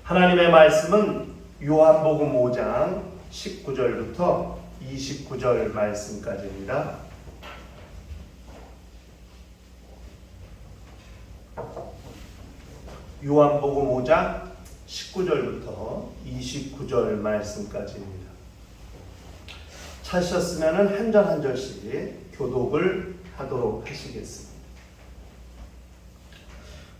하나님의 말씀은 요한복음 5장 19절부터 29절 말씀까지입니다. 요한복음 5장 19절부터 29절 말씀까지입니다. 찾으셨으면 한 절 한 절씩 교독을 하도록 하시겠습니다.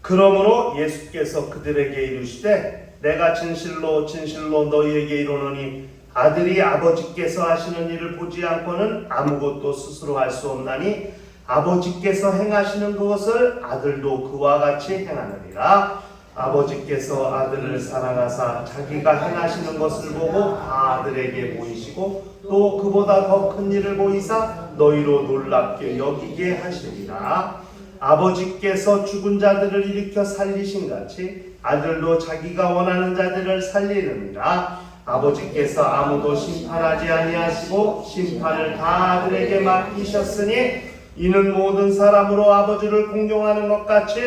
그러므로 예수께서 그들에게 이르시되 내가 진실로 진실로 너희에게 이르노니 아들이 아버지께서 하시는 일을 보지 않고는 아무것도 스스로 할 수 없나니 아버지께서 행하시는 그것을 아들도 그와 같이 행하느니라. 아버지께서 아들을 사랑하사 자기가 행하시는 것을 보고 다 아들에게 보이시고 또 그보다 더 큰 일을 보이사 너희로 놀랍게 여기게 하시리라. 아버지께서 죽은 자들을 일으켜 살리신 같이 아들도 자기가 원하는 자들을 살리느니라. 아버지께서 아무도 심판하지 아니하시고 심판을 다 아들에게 맡기셨으니 이는 모든 사람으로 아버지를 공경하는 것 같이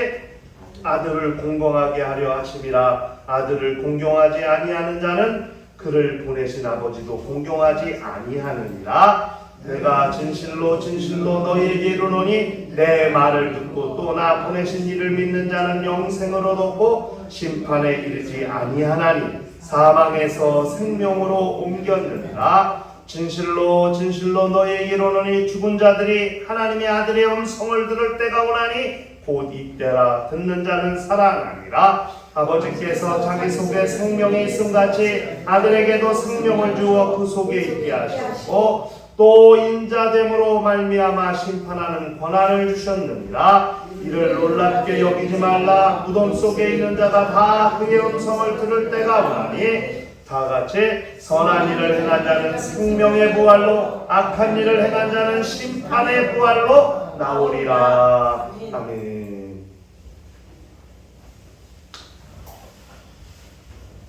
아들을 공경하게 하려 하심이라. 아들을 공경하지 아니하는 자는 그를 보내신 아버지도 공경하지 아니하느니라. 내가 진실로 진실로 너희에게 이르노니 내 말을 듣고 또 나 보내신 이를 믿는 자는 영생을 얻었고 심판에 이르지 아니하나니 사망에서 생명으로 옮겼느니라. 진실로 진실로 너희에게 이르노니 죽은 자들이 하나님의 아들의 음성을 들을 때가 오나니 곧 이때라. 듣는 자는 살아나리라. 아버지께서 자기 속에 생명이 있음같이 아들에게도 생명을 주어 그 속에 있게 하셨고 또 인자됨으로 말미암아 심판하는 권한을 주셨느니라. 이를 놀랍게 여기지 말라. 무덤 속에 있는 자가 다 그의 음성을 들을 때가 오나니 다같이 선한 일을 행한 자는 생명의 부활로 악한 일을 행한 자는 심판의 부활로 나오리라. 아멘.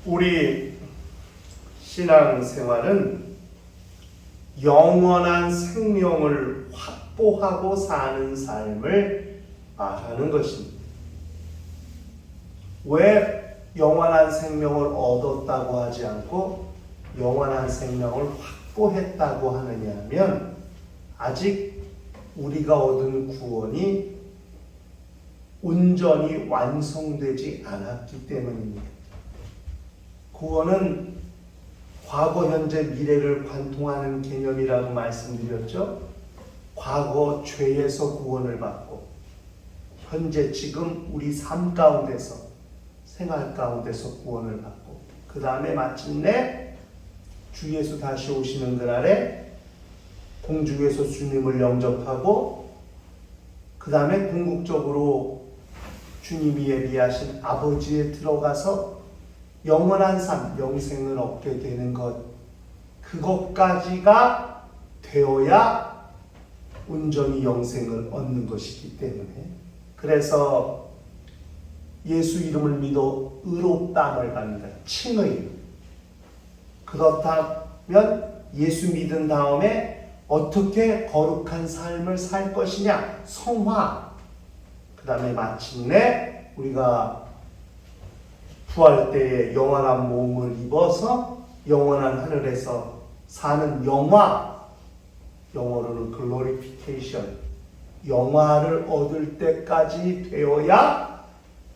우리 신앙생활은 영원한 생명을 확보하고 사는 삶을 말하는 것입니다. 왜 영원한 생명을 얻었다고 하지 않고 영원한 생명을 확보했다고 하느냐 하면 아직 우리가 얻은 구원이 온전히 완성되지 않았기 때문입니다. 구원은 과거, 현재, 미래를 관통하는 개념이라고 말씀드렸죠. 과거 죄에서 구원을 받고 현재 지금 우리 삶 가운데서 생활 가운데서 구원을 받고 그 다음에 마침내 주 예수 다시 오시는 그날에 공중에서 주님을 영접하고 그 다음에 궁극적으로 주님이 예비하신 아버지에 들어가서 영원한 삶, 영생을 얻게 되는 것, 그것까지가 되어야 온전히 영생을 얻는 것이기 때문에 그래서 예수 이름을 믿어 의롭다함을 받는다. 칭의. 그렇다면 예수 믿은 다음에 어떻게 거룩한 삶을 살 것이냐? 성화. 그 다음에 마침내 우리가 부활 때에 영원한 몸을 입어서 영원한 하늘에서 사는 영화, 영어로는 글로리피케이션, 영화를 얻을 때까지 되어야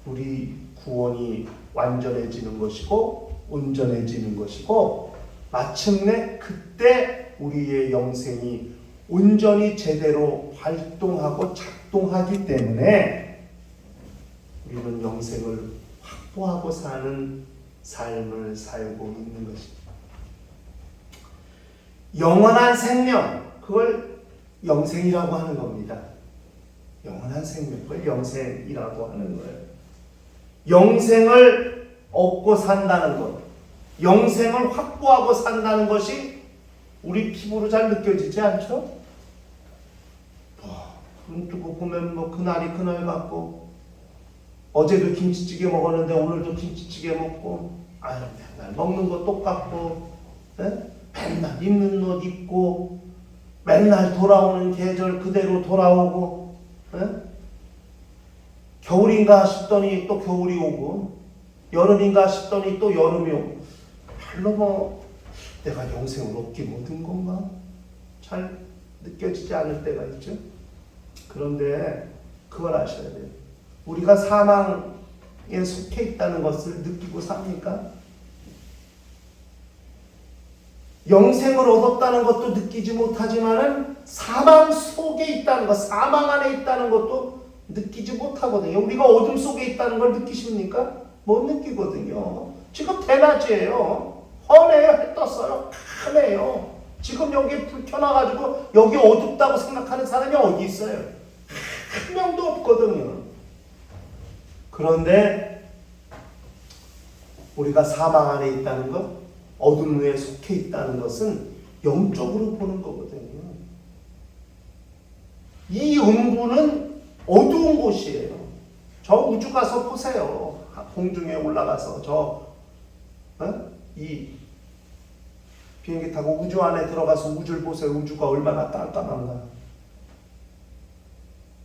우리 구원이 완전해지는 것이고 온전해지는 것이고 마침내 그때 우리의 영생이 온전히 제대로 활동하고 작동하기 때문에 우리는 영생을 확보하고 사는 삶을 살고 있는 것입니다. 영원한 생명, 그걸 영생이라고 하는 겁니다. 영원한 생명, 그걸 영생이라고 하는 거예요. 영생을 얻고 산다는 것, 영생을 확보하고 산다는 것이 우리 피부로 잘 느껴지지 않죠? 눈 뜨고 보면 뭐 그날이 그날 같고 어제도 김치찌개 먹었는데 오늘도 김치찌개 먹고 아유 맨날 먹는 거 똑같고 에? 맨날 입는 옷 입고 맨날 돌아오는 계절 그대로 돌아오고 에? 겨울인가 싶더니 또 겨울이 오고 여름인가 싶더니 또 여름이 오고 별로 내가 영생을 얻긴 얻은 건가? 잘 느껴지지 않을 때가 있죠. 그런데 그걸 아셔야 돼요. 우리가 사망에 속해 있다는 것을 느끼고 삽니까? 영생을 얻었다는 것도 느끼지 못하지만은 사망 속에 있다는 것, 사망 안에 있다는 것도 느끼지 못하거든요. 우리가 어둠 속에 있다는 걸 느끼십니까? 못 느끼거든요. 지금 대낮이에요. 훤해요. 해 떴어요. 카네요. 지금 여기 불 켜놔가지고 여기 어둡다고 생각하는 사람이 어디 있어요? 한 명도 없거든요. 그런데 우리가 사망 안에 있다는 것, 어둠 위에 속해 있다는 것은 영적으로 보는 거거든요. 이 음부는 어두운 곳이에요. 저 우주 가서 보세요. 공중에 올라가서 이 비행기 타고 우주 안에 들어가서 우주를 보세요. 우주가 얼마나 깜깜한가.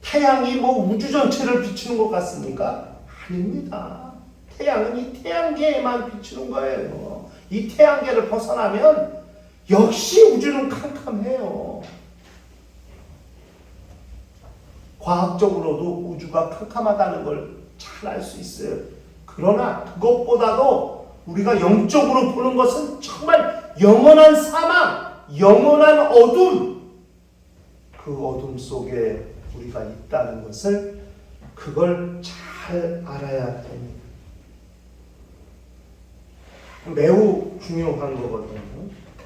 태양이 우주 전체를 비추는 것 같습니까? 아닙니다. 태양은 이 태양계에만 비추는 거예요. 이 태양계를 벗어나면 역시 우주는 캄캄해요. 과학적으로도 우주가 캄캄하다는 걸 잘 알 수 있어요. 그러나 그것보다도 우리가 영적으로 보는 것은 정말 영원한 사망, 영원한 어둠, 그 어둠 속에 우리가 있다는 것을 그걸 잘 알아야 됩니다. 매우 중요한 거거든요.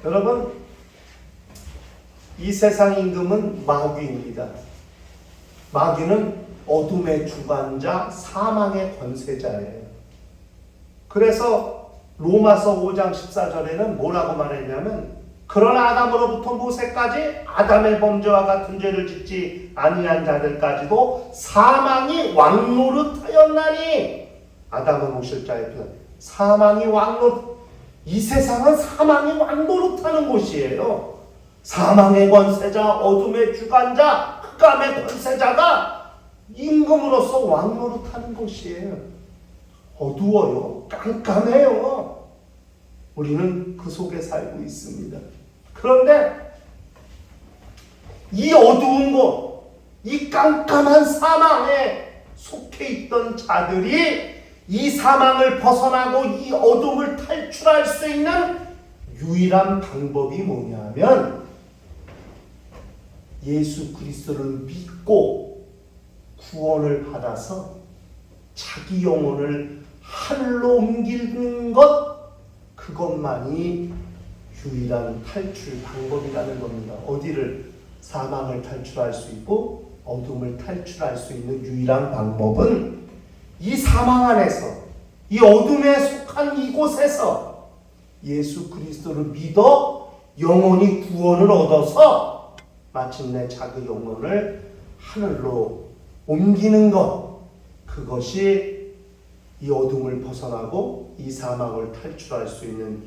여러분, 이 세상 임금은 마귀입니다. 마귀는 어둠의 주관자, 사망의 권세자예요. 그래서 로마서 5장 14절에는 뭐라고 말했냐면, 그러나 아담으로부터 모세까지 아담의 범죄와 같은 죄를 짓지 아니한 자들까지도 사망이 왕노릇하였나니. 아담은 오실 자의 편. 사망이 이 세상은 사망이 왕노릇하는 곳이에요. 사망의 권세자, 어둠의 주관자, 흑암의 권세자가 임금으로서 왕노릇하는 곳이에요. 어두워요. 깜깜해요. 우리는 그 속에 살고 있습니다. 그런데 이 어두운 곳, 이 깜깜한 사망에 속해 있던 자들이 이 사망을 벗어나고 이 어둠을 탈출할 수 있는 유일한 방법이 뭐냐면 예수 그리스도를 믿고 구원을 받아서 자기 영혼을 하늘로 옮기는 것, 그것만이 유일한 탈출 방법이라는 겁니다. 어디를? 사망을 탈출할 수 있고 어둠을 탈출할 수 있는 유일한 방법은 이 사망 안에서, 이 어둠에 속한 이곳에서 예수 그리스도를 믿어 영혼이 구원을 얻어서 마침내 자기 영혼을 하늘로 옮기는 것, 그것이 이 어둠을 벗어나고 이 사망을 탈출할 수 있는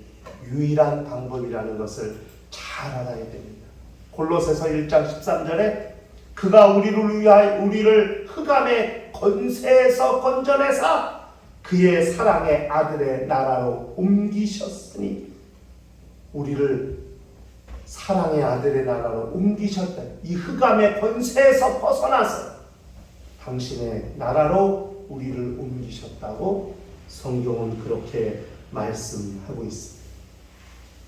유일한 방법이라는 것을 잘 알아야 됩니다. 골로새서 1장 13절에 그가 우리를 흑암의 권세에서 건져내사 그의 사랑의 아들의 나라로 옮기셨으니, 우리를 사랑의 아들의 나라로 옮기셨다. 이 흑암의 권세에서 벗어나서 당신의 나라로 우리를 옮기셨다고 성경은 그렇게 말씀하고 있습니다.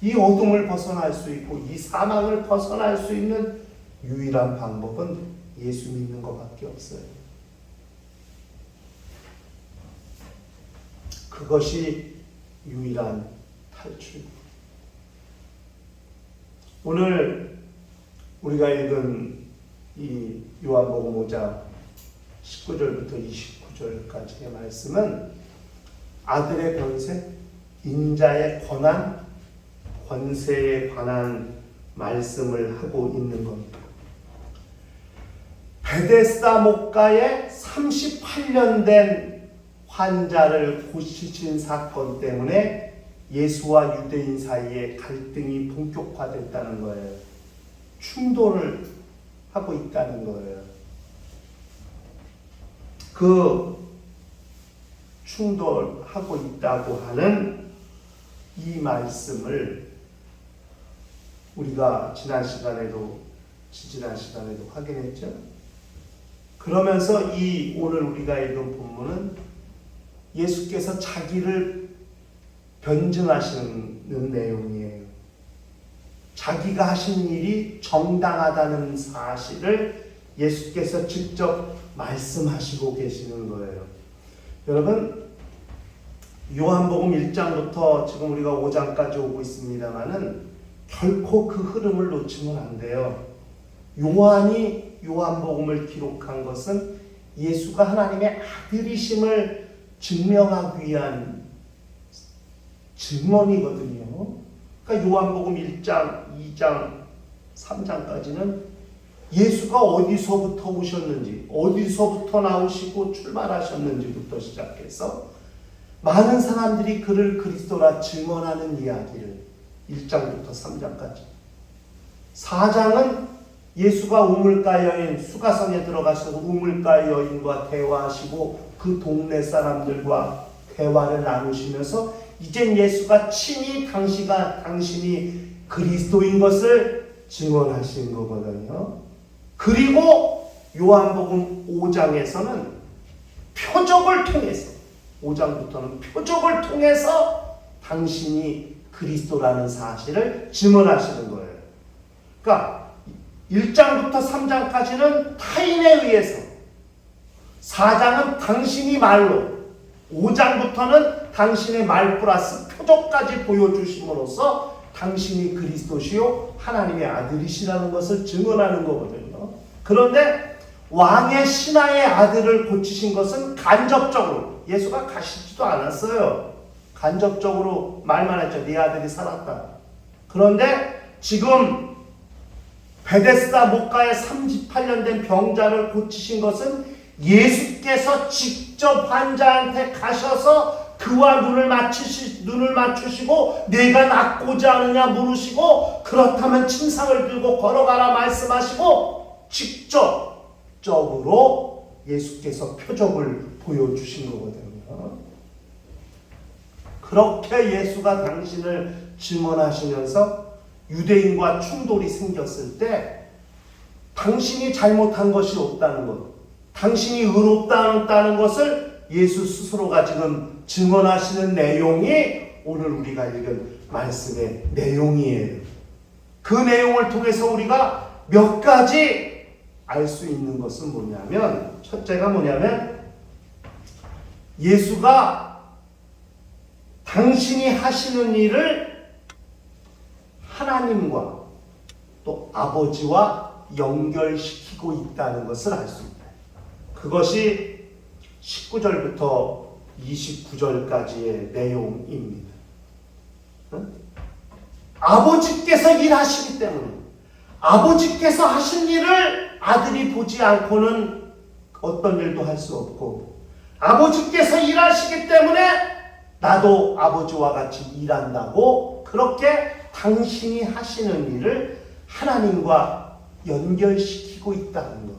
이 어둠을 벗어날 수 있고 이 사망을 벗어날 수 있는 유일한 방법은 예수 믿는 것밖에 없어요. 그것이 유일한 탈출입니다. 오늘 우리가 읽은 이 요한복음 5장 19절부터 29절까지의 말씀은 아들의 권세, 인자의 권한, 권세에 관한 말씀을 하고 있는 겁니다. 베데스다 목가에 38년 된 환자를 고치신 사건 때문에 예수와 유대인 사이에 갈등이 본격화됐다는 거예요. 충돌을 하고 있다는 거예요. 그 충돌하고 있다고 하는 이 말씀을 우리가 지지난 시간에도 확인했죠. 그러면서 이 오늘 우리가 읽은 본문은 예수께서 자기를 변증하시는 내용이에요. 자기가 하신 일이 정당하다는 사실을 예수께서 직접 말씀하시고 계시는 거예요. 여러분, 요한복음 1장부터 지금 우리가 5장까지 오고 있습니다만은 결코 그 흐름을 놓치면 안 돼요. 요한이 요한복음을 기록한 것은 예수가 하나님의 아들이심을 증명하기 위한 증언이거든요. 그러니까 요한복음 1장, 2장, 3장까지는 예수가 어디서부터 오셨는지, 어디서부터 나오시고 출발하셨는지부터 시작해서 많은 사람들이 그를 그리스도라 증언하는 이야기를 1장부터 3장까지. 4장은 예수가 우물가 여인, 수가성에 들어가셔서 우물가 여인과 대화하시고 그 동네 사람들과 대화를 나누시면서 이젠 예수가 친히 당신이 그리스도인 것을 증언하신 거거든요. 그리고 요한복음 5장에서는 표적을 통해서, 5장부터는 표적을 통해서 당신이 그리스도라는 사실을 증언하시는 거예요. 그러니까 1장부터 3장까지는 타인에 의해서, 4장은 당신이 말로, 5장부터는 당신의 말 플러스 표적까지 보여주심으로써 당신이 그리스도시요 하나님의 아들이시라는 것을 증언하는 거거든요. 그런데 왕의 신하의 아들을 고치신 것은 간접적으로, 예수가 가시지도 않았어요. 간접적으로 말만 했죠. 네 아들이 살았다. 그런데 지금 베데스다 목가에 38년 된 병자를 고치신 것은 예수께서 직접 환자한테 가셔서 그와 눈을 맞추시고 내가 낫고자 하느냐 물으시고 그렇다면 침상을 들고 걸어가라 말씀하시고 직접적으로 예수께서 표적을 보여주신 거거든요. 그렇게 예수가 당신을 증언하시면서 유대인과 충돌이 생겼을 때 당신이 잘못한 것이 없다는 것, 당신이 의롭다는 것을 예수 스스로가 지금 증언하시는 내용이 오늘 우리가 읽은 말씀의 내용이에요. 그 내용을 통해서 우리가 몇 가지 알 수 있는 것은 뭐냐면, 첫째가 뭐냐면 예수가 당신이 하시는 일을 하나님과 또 아버지와 연결시키고 있다는 것을 알 수 있다. 그것이 19절부터 29절까지의 내용입니다. 아버지께서 일하시기 때문에, 아버지께서 하신 일을 아들이 보지 않고는 어떤 일도 할 수 없고, 아버지께서 일하시기 때문에 나도 아버지와 같이 일한다고, 그렇게 당신이 하시는 일을 하나님과 연결시키고 있다는 것.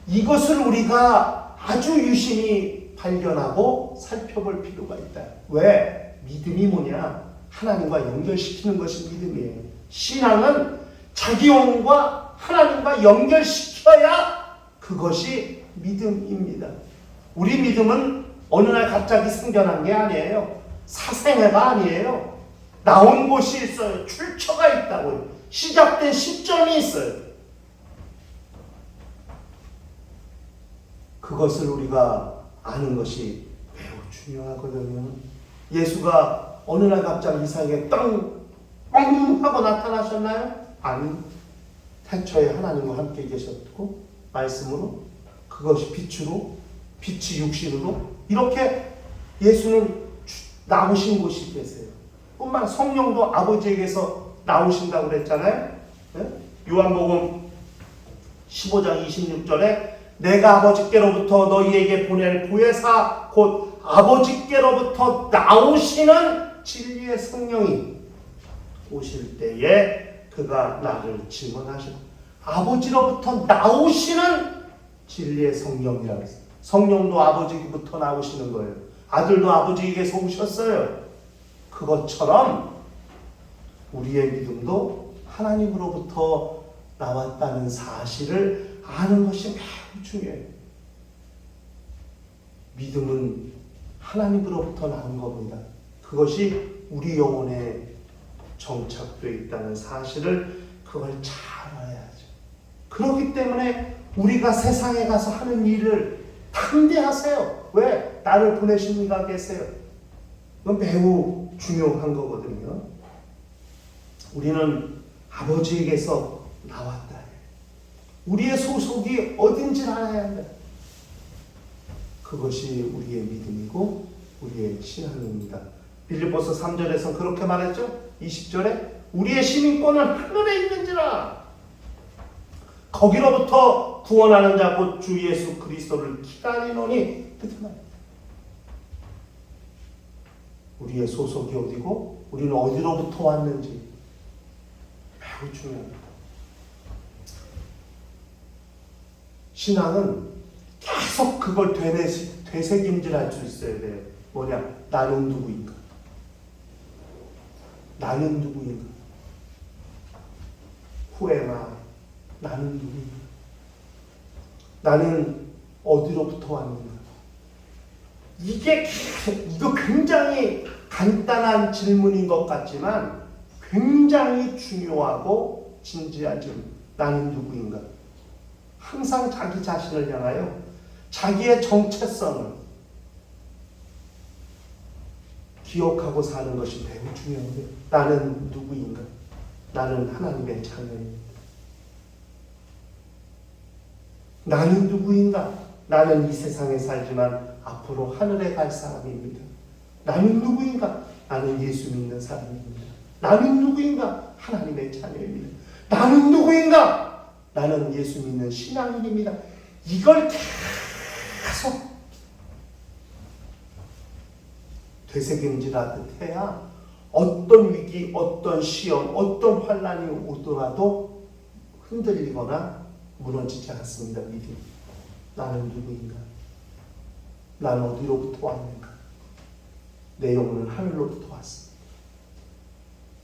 이것을 우리가 아주 유심히 발견하고 살펴볼 필요가 있다. 왜? 믿음이 뭐냐? 하나님과 연결시키는 것이 믿음이에요. 신앙은 자기 영과 하나님과 연결시켜야 그것이 믿음입니다. 우리 믿음은 어느 날 갑자기 생겨난 게 아니에요. 사생애가 아니에요. 나온 곳이 있어요. 출처가 있다고요. 시작된 시점이 있어요. 그것을 우리가 아는 것이 매우 중요하거든요. 예수가 어느 날 갑자기 이상하게 뻥 하고 나타나셨나요? 아니, 태초에 하나님과 함께 계셨고 말씀으로, 그것이 빛으로, 빛이 육신으로 이렇게 예수는 나오신 곳이 계세요. 뿐만 성령도 아버지에게서 나오신다고 그랬잖아요. 네? 요한복음 15장 26절에 내가 아버지께로부터 너희에게 보낼 보혜사 곧 아버지께로부터 나오시는 진리의 성령이 오실 때에 그가 나를 증언하시고, 아버지로부터 나오시는 진리의 성령이라고 했어요. 성령도 아버지로부터 나오시는 거예요. 아들도 아버지에게서 오셨어요. 그것처럼 우리의 믿음도 하나님으로부터 나왔다는 사실을 아는 것이 매우 중요해요. 믿음은 하나님으로부터 나온 겁니다. 그것이 우리 영혼에 정착되어 있다는 사실을 그걸 잘 알아야죠. 그렇기 때문에 우리가 세상에 가서 하는 일을 담대하세요. 왜? 나를 보내신 이가 계세요. 이건 매우 중요한 거거든요. 우리는 아버지에게서 나왔다. 우리의 소속이 어딘지 알아야 한다. 그것이 우리의 믿음이고 우리의 신앙입니다. 빌립보서 3절에서 그렇게 말했죠. 20절에 우리의 시민권은 하늘에 있는지라. 거기로부터 구원하는 자 곧 주 예수 그리스도를 기다리노니. 우리의 소속이 어디고 우리는 어디로부터 왔는지 매우 중요합니다. 신앙은 계속 그걸 되새김질할 수 있어야 돼요. 뭐냐? 나는 누구인가? 나는 누구인가? Who am I? 나는 누구인가? 나는 어디로부터 왔는가? 이거 굉장히 간단한 질문인 것 같지만 굉장히 중요하고 진지한 질문. 나는 누구인가? 항상 자기 자신을 향하여 자기의 정체성을 기억하고 사는 것이 매우 중요한데, 나는 누구인가? 나는 하나님의 자녀입니다. 나는 누구인가? 나는 이 세상에 살지만 앞으로 하늘에 갈 사람입니다. 나는 누구인가? 나는 예수 믿는 사람입니다. 나는 누구인가? 하나님의 자녀입니다. 나는 누구인가? 나는 예수 믿는 신앙인입니다. 이걸 계속 되새김질하듯 해야 어떤 위기, 어떤 시험, 어떤 환난이 오더라도 흔들리거나 무너지지 않습니다. 믿음. 나는 누구인가? 나는 어디로부터 왔는가? 내 영혼은 하늘로부터 왔습니다.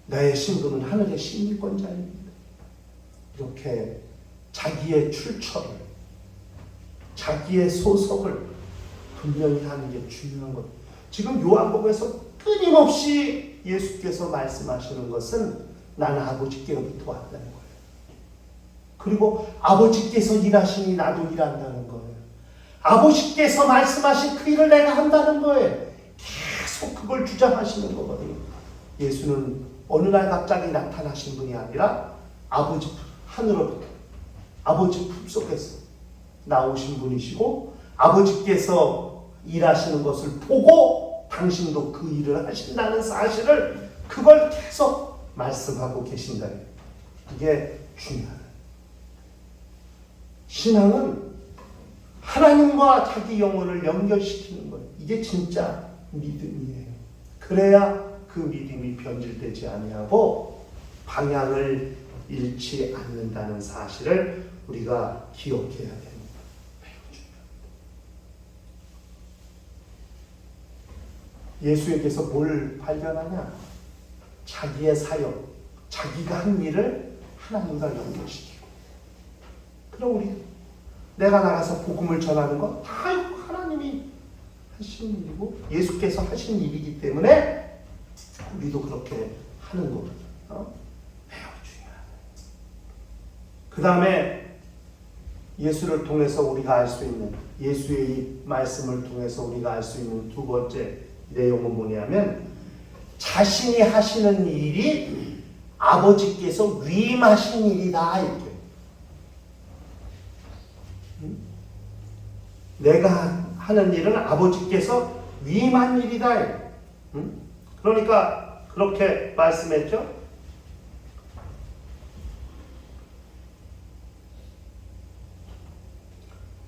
나의 신분은 하늘의 시민권자입니다. 이렇게 자기의 출처를, 자기의 소속을 분명히 하는 게 중요한 것. 지금 요한복음에서 끊임없이 예수께서 말씀하시는 것은 나는 아버지께로부터 왔다는 거예요. 그리고 아버지께서 일하시니 나도 일한다는 거예요. 아버지께서 말씀하신 그 일을 내가 한다는 거예요. 계속 그걸 주장하시는 거거든요. 예수는 어느 날 갑자기 나타나신 분이 아니라 아버지 하늘로부터, 아버지 품속에서 나오신 분이시고, 아버지께서 일하시는 것을 보고 당신도 그 일을 하신다는 사실을 그걸 계속 말씀하고 계신다. 이게 중요하다. 신앙은 하나님과 자기 영혼을 연결시키는 거예요. 이게 진짜 믿음이에요. 그래야 그 믿음이 변질되지 아니하고 방향을 잃지 않는다는 사실을 우리가 기억해야 됩니다. 매우 중요합니다. 예수에게서 뭘 발견하냐? 자기의 사역, 자기가 한 일을 하나님과 연결시키고. 그럼 우리 내가 나가서 복음을 전하는 거 다 하나님이 하신 일이고 예수께서 하신 일이기 때문에 우리도 그렇게 하는 거거든요. 매우 중요하다. 그 다음에 예수를 통해서 우리가 알 수 있는, 예수의 이 말씀을 통해서 우리가 알 수 있는 두 번째 내용은 뭐냐면, 자신이 하시는 일이 아버지께서 위임하신 일이다. 이렇게. 내가 하는 일은 아버지께서 위임한 일이다. 그러니까 그렇게 말씀했죠.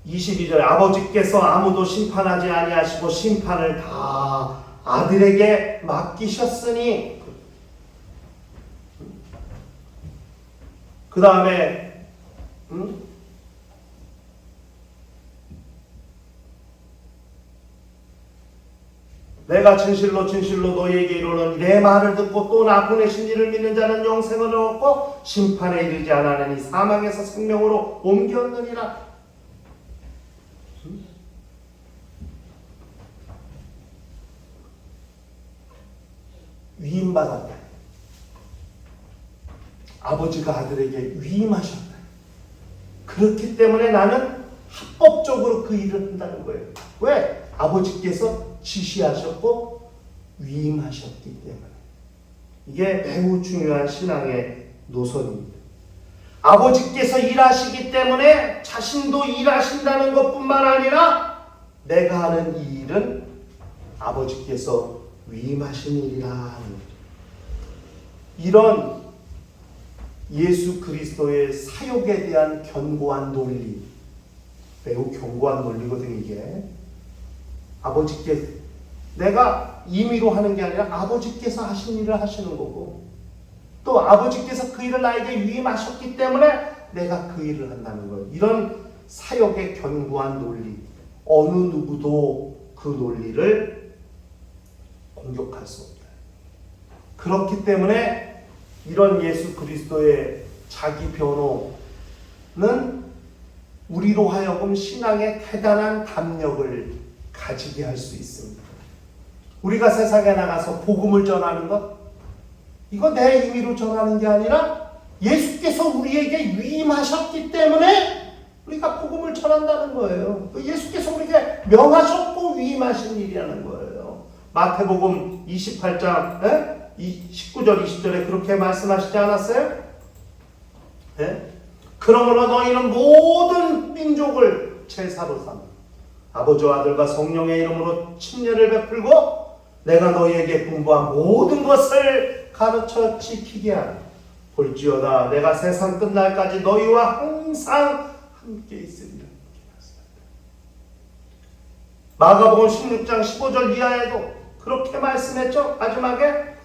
22절 아버지께서 아무도 심판하지 아니하시고 심판을 다 아들에게 맡기셨으니, 그 다음에 내가 진실로 진실로 너희에게 이르노니 내 말을 듣고 또 나 보내신 이를 믿는 자는 영생을 얻고 심판에 이르지 않으니 사망에서 생명으로 옮겼느니라. 위임받았다. 아버지가 아들에게 위임하셨다. 그렇기 때문에 나는 합법적으로 그 일을 한다는 거예요. 왜? 아버지께서 지시하셨고 위임하셨기 때문에. 이게 매우 중요한 신앙의 노선입니다. 아버지께서 일하시기 때문에 자신도 일하신다는 것뿐만 아니라 내가 하는 이 일은 아버지께서 위임하신 일이라 하는 거죠. 이런 예수 그리스도의 사역에 대한 견고한 논리, 매우 견고한 논리거든요. 이게 아버지께 내가 임의로 하는 게 아니라 아버지께서 하신 일을 하시는 거고, 또 아버지께서 그 일을 나에게 위임하셨기 때문에 내가 그 일을 한다는 거예요. 이런 사역의 견고한 논리, 어느 누구도 그 논리를 공격할 수 없다. 그렇기 때문에 이런 예수 그리스도의 자기 변호는 우리로 하여금 신앙의 대단한 담력을 가지게 할 수 있습니다. 우리가 세상에 나가서 복음을 전하는 것, 이거 내 임의로 전하는 게 아니라 예수께서 우리에게 위임하셨기 때문에 우리가 복음을 전한다는 거예요. 예수께서 우리에게 명하셨고 위임하신 일이라는 거예요. 마태복음 28장 19절 20절에 그렇게 말씀하시지 않았어요? 네? 그러므로 너희는 모든 민족을 제사로 삼아 아버지와 아들과 성령의 이름으로 침례를 베풀고 내가 너희에게 분부한 모든 것을 가르쳐 지키게 하라. 볼지어다 내가 세상 끝날까지 너희와 항상 함께 있으리라. 마가복음 16장 15절 이하에도 그렇게 말씀했죠. 마지막에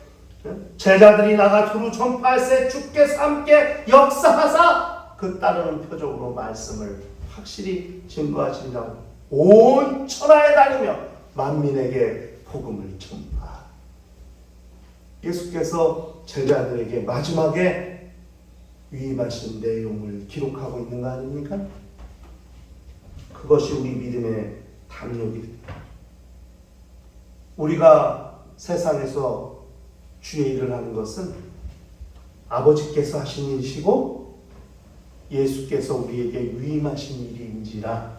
제자들이 나가 두루 전파할세 주께서 함께 역사하사 그 따르는 표적으로 말씀을 확실히 증거하신다고 온 천하에 다니며 만민에게 복음을 전파. 예수께서 제자들에게 마지막에 위임하신 내용을 기록하고 있는 거 아닙니까? 그것이 우리 믿음의 담력이 됩니다. 우리가 세상에서 주의 일을 하는 것은 아버지께서 하신 일이시고 예수께서 우리에게 위임하신 일인지라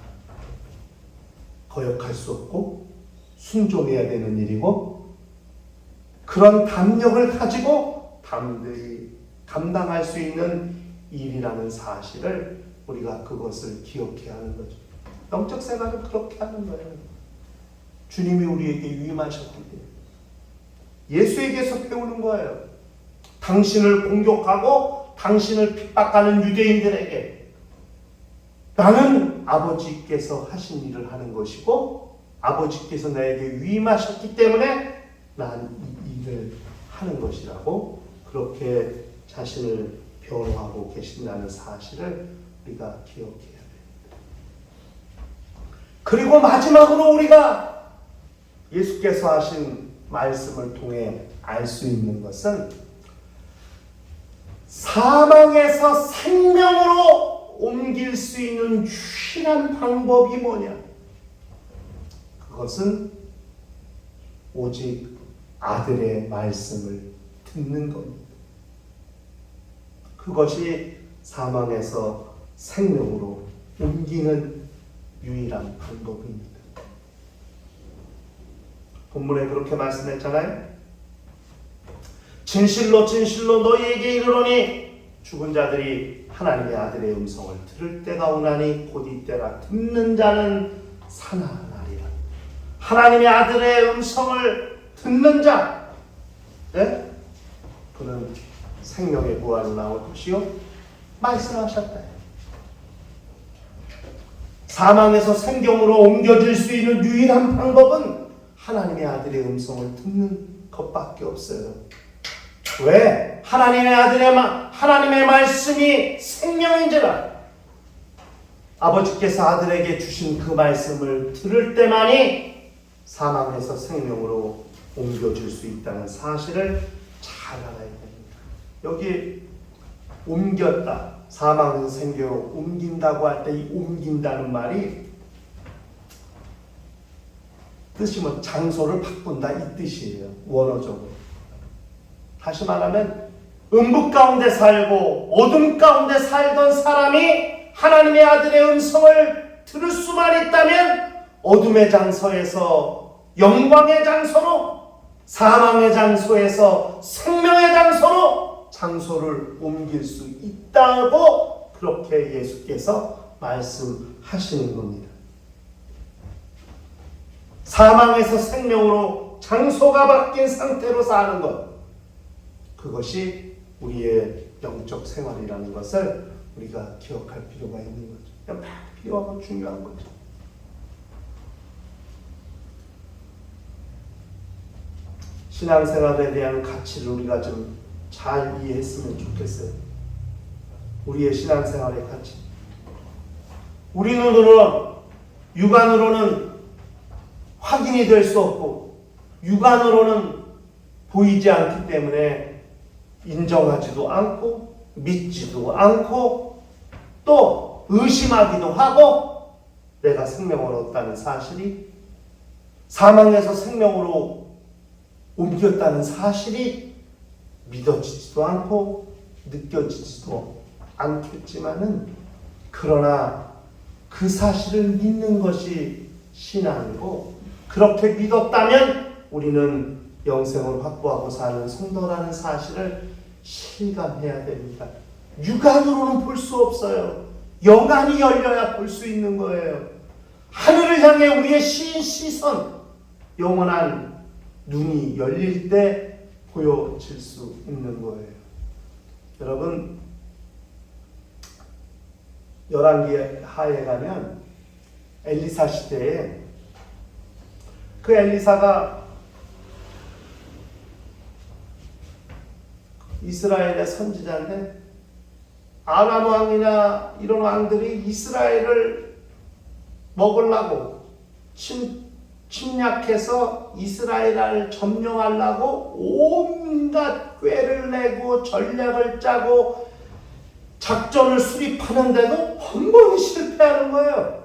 거역할 수 없고 순종해야 되는 일이고, 그런 담력을 가지고 담대히 감당할 수 있는 일이라는 사실을 우리가 그것을 기억해야 하는 거죠. 영적 생활은 그렇게 하는 거예요. 주님이 우리에게 위임하셨기 때문에 예수에게서 배우는 거예요. 당신을 공격하고 당신을 핍박하는 유대인들에게 나는 아버지께서 하신 일을 하는 것이고 아버지께서 나에게 위임하셨기 때문에 난 이 일을 하는 것이라고 그렇게 자신을 변호하고 계신다는 사실을 우리가 기억해야 됩니다. 그리고 마지막으로 우리가 예수께서 하신 말씀을 통해 알 수 있는 것은 사망에서 생명으로 옮길 수 있는 유일한 방법이 뭐냐? 그것은 오직 아들의 말씀을 듣는 겁니다. 그것이 사망에서 생명으로 옮기는 유일한 방법입니다. 본문에 그렇게 말씀했잖아요. 진실로 진실로 너희에게 이르노니 죽은 자들이 하나님의 아들의 음성을 들을 때가 오나니 곧 이때라. 듣는 자는 살아나리라. 하나님의 아들의 음성을 듣는 자, 네? 그는 생명의 부활로 나올 것이요 말씀하셨다. 사망에서 생경으로 옮겨질 수 있는 유일한 방법은 하나님의 아들의 음성을 듣는 것밖에 없어요. 왜? 하나님의 말씀이 생명인지라. 아버지께서 아들에게 주신 그 말씀을 들을 때만이 사망에서 생명으로 옮겨줄 수 있다는 사실을 잘 알아야 됩니다. 여기 옮겼다, 사망에서 생명으로 옮긴다고 할 때 이 옮긴다는 말이 뜻이 뭐 장소를 바꾼다 이 뜻이에요. 원어적으로. 다시 말하면 음부 가운데 살고 어둠 가운데 살던 사람이 하나님의 아들의 음성을 들을 수만 있다면 어둠의 장소에서 영광의 장소로, 사망의 장소에서 생명의 장소로 장소를 옮길 수 있다고 그렇게 예수께서 말씀하시는 겁니다. 사망에서 생명으로 장소가 바뀐 상태로 사는 것, 그것이 우리의 영적 생활이라는 것을 우리가 기억할 필요가 있는 거죠. 그냥 필요하고 중요한 거죠. 신앙생활에 대한 가치를 우리가 좀 잘 이해했으면 좋겠어요. 우리의 신앙생활의 가치. 우리 눈으로는, 육안으로는 확인이 될 수 없고 육안으로는 보이지 않기 때문에 인정하지도 않고 믿지도 않고 또 의심하기도 하고, 내가 생명을 얻었다는 사실이, 사망에서 생명으로 옮겼다는 사실이 믿어지지도 않고 느껴지지도 않겠지만은, 그러나 그 사실을 믿는 것이 신앙이고, 그렇게 믿었다면 우리는 영생을 확보하고 사는 성도라는 사실을 실감해야 됩니다. 육안으로는 볼 수 없어요. 영안이 열려야 볼 수 있는 거예요. 하늘을 향해 우리의 시선, 영원한 눈이 열릴 때 보여질 수 있는 거예요. 여러분, 열왕기 하에 가면 엘리사 시대에 그 엘리사가 이스라엘의 선지자인데, 아람 왕이나 이런 왕들이 이스라엘을 먹으려고 침략해서 이스라엘을 점령하려고 온갖 꾀를 내고 전략을 짜고 작전을 수립하는데도 번번이 실패하는 거예요.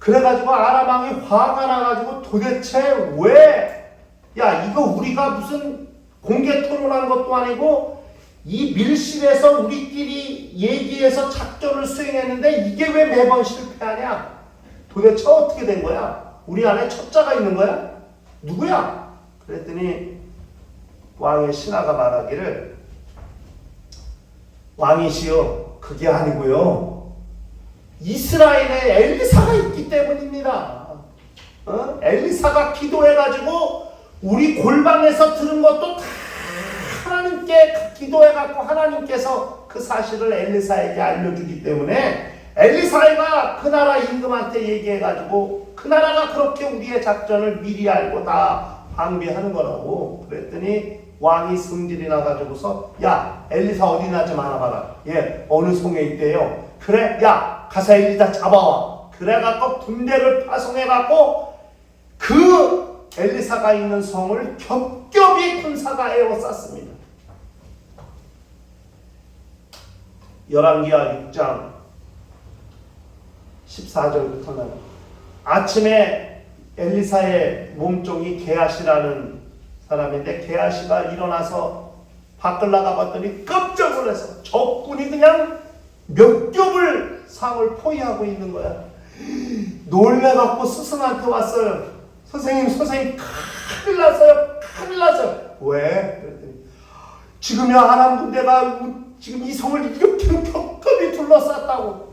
그래가지고 아람 왕이 화가 나가지고 도대체 왜, 야 이거 우리가 무슨 공개 토론한 것도 아니고 이 밀실에서 우리끼리 얘기해서 작전을 수행했는데 이게 왜 매번 실패하냐? 도대체 어떻게 된 거야? 우리 안에 첩자가 있는 거야? 누구야? 그랬더니 왕의 신하가 말하기를, 왕이시여, 그게 아니고요, 이스라엘에 엘리사가 있기 때문입니다. 엘리사가 기도해가지고 우리 골방에서 들은 것도 다 하나님께 기도해갖고 하나님께서 그 사실을 엘리사에게 알려주기 때문에 엘리사가 그 나라 임금한테 얘기해가지고 그 나라가 그렇게 우리의 작전을 미리 알고 다 방비하는 거라고. 그랬더니 왕이 성질이 나가지고서, 야 엘리사 어디나 좀 알아봐라. 예, 어느 성에 있대요. 그래, 야 가서 엘리사 잡아와. 그래갖고 군대를 파송해갖고 그 엘리사가 있는 성을 겹겹이 군사가 에워쌌습니다. 열왕기하 6장 14절부터는 아침에 엘리사의 몸종이 게하시라는 사람인데, 게하시가 일어나서 밖을 나가봤더니 깜짝 놀라서 적군이 그냥 몇 겹을 상을 포위하고 있는 거야. 놀래갖고 스승한테 왔어요. 선생님 큰일 났어요. 큰일 났어요. 왜? 그랬더니 지금이야 아람 군대가 지금 이 성을 이렇게 겹겹이 둘러쌌다고.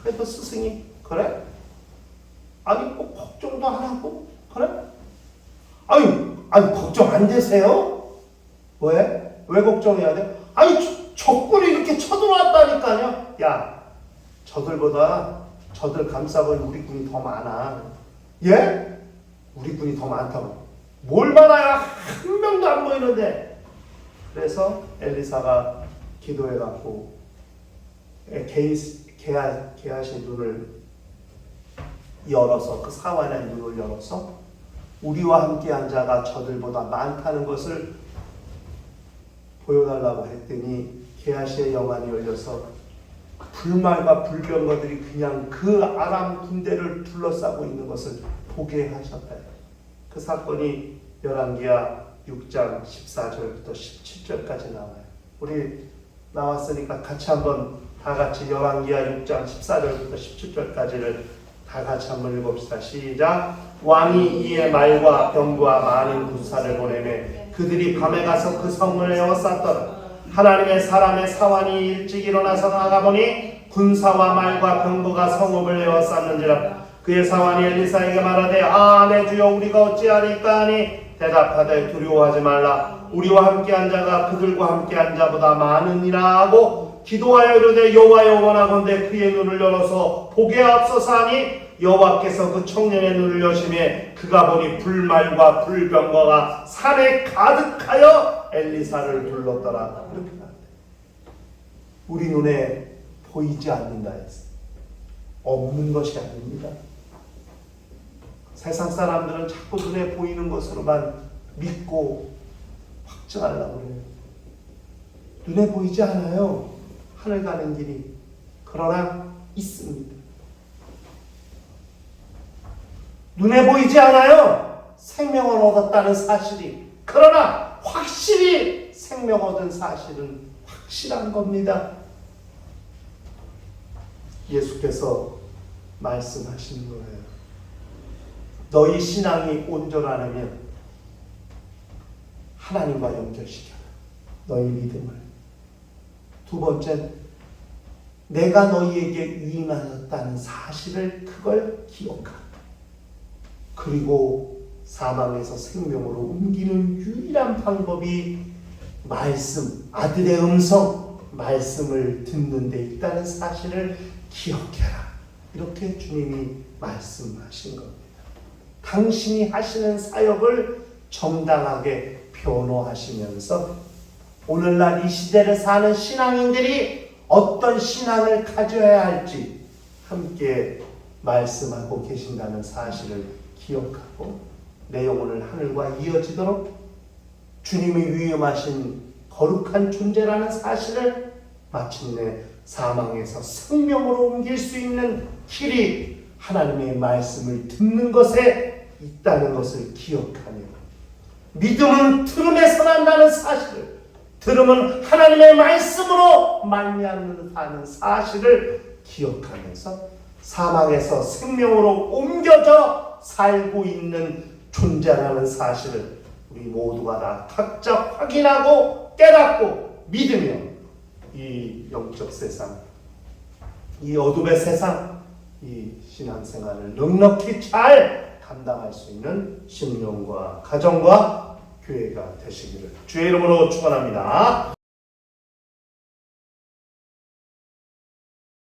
그래서 스승이, 그래? 아니 뭐 걱정도 안 하고, 그래? 아니 걱정 안 되세요? 왜? 왜 걱정해야 돼? 아니 적군이 이렇게 쳐들어왔다니까요. 야, 저들 감싸고 우리 군이 더 많아. 예? 우리 군이 더 많다고. 뭘 많아야 한 명도 안 보이는데. 그래서 엘리사가 기도해갖고 게하시 눈을 열어서, 그 사환의 눈을 열어서 우리와 함께한 자가 저들보다 많다는 것을 보여달라고 했더니 게하시의 영안이 열려서 불말과 불병거들이 그냥 그 아람 군대를 둘러싸고 있는 것을 보게 하셨다. 그 사건이 열왕기하 6장 14절부터 17절까지 나와요. 우리 나왔으니까 같이 한번 다 같이 열왕기하 6장 14절부터 17절까지를 다 같이 한번 읽읍시다. 시작. 왕이 이에 말과 병과 많은 군사를 보내매 그들이 밤에 가서 그 성문을 에워쌌더라. 하나님의 사람의 사환이 일찍 일어나서 나가보니 군사와 말과 병거가 성읍을 에워쌌는지라. 그의 사환이 엘리사에게 말하되 내 주여 우리가 어찌하리까 하니 대답하되 두려워하지 말라. 우리와 함께한 자가 그들과 함께한 자보다 많으니라 하고 기도하여 이르되 여호와여 원하건대 그의 눈을 열어서 보게 하옵소서 하니 여호와께서 그 청년의 눈을 여시매 그가 보니 불말과 불병거가 산에 가득하여 엘리사를 둘렀더라. 이렇게 나왔대. 우리 눈에 보이지 않는다 했어. 없는 것이 아닙니다. 세상 사람들은 자꾸 눈에 보이는 것으로만 믿고 확증하려고 그래요. 눈에 보이지 않아요. 하늘 가는 길이. 그러나 있습니다. 눈에 보이지 않아요. 생명을 얻었다는 사실이. 그러나 확실히 생명 얻은 사실은 확실한 겁니다. 예수께서 말씀하시는 거예요. 너희 신앙이 온전하려면 하나님과 연결시켜라. 너희 믿음을. 두 번째, 내가 너희에게 위임하였다는 사실을 그걸 기억하라. 그리고 사망에서 생명으로 옮기는 유일한 방법이 말씀, 아들의 음성, 말씀을 듣는 데 있다는 사실을 기억해라. 이렇게 주님이 말씀하신 겁니다. 당신이 하시는 사역을 정당하게 변호하시면서 오늘날 이 시대를 사는 신앙인들이 어떤 신앙을 가져야 할지 함께 말씀하고 계신다는 사실을 기억하고 내 영혼을 하늘과 이어지도록 주님이 위임하신 거룩한 존재라는 사실을 마침내 사망에서 생명으로 옮길 수 있는 길이 하나님의 말씀을 듣는 것에 있다는 것을 기억하며 믿음은 들음에서 난다는 사실을, 들음은 하나님의 말씀으로 말미암는 사실을 기억하면서 사망에서 생명으로 옮겨져 살고 있는 존재라는 사실을 우리 모두가 다 각자 확인하고 깨닫고 믿으며 이 영적 세상, 이 어둠의 세상, 이 신앙생활을 넉넉히 잘 감당할 수 있는 심령과 가정과 교회가 되시기를 주의 이름으로 축원합니다.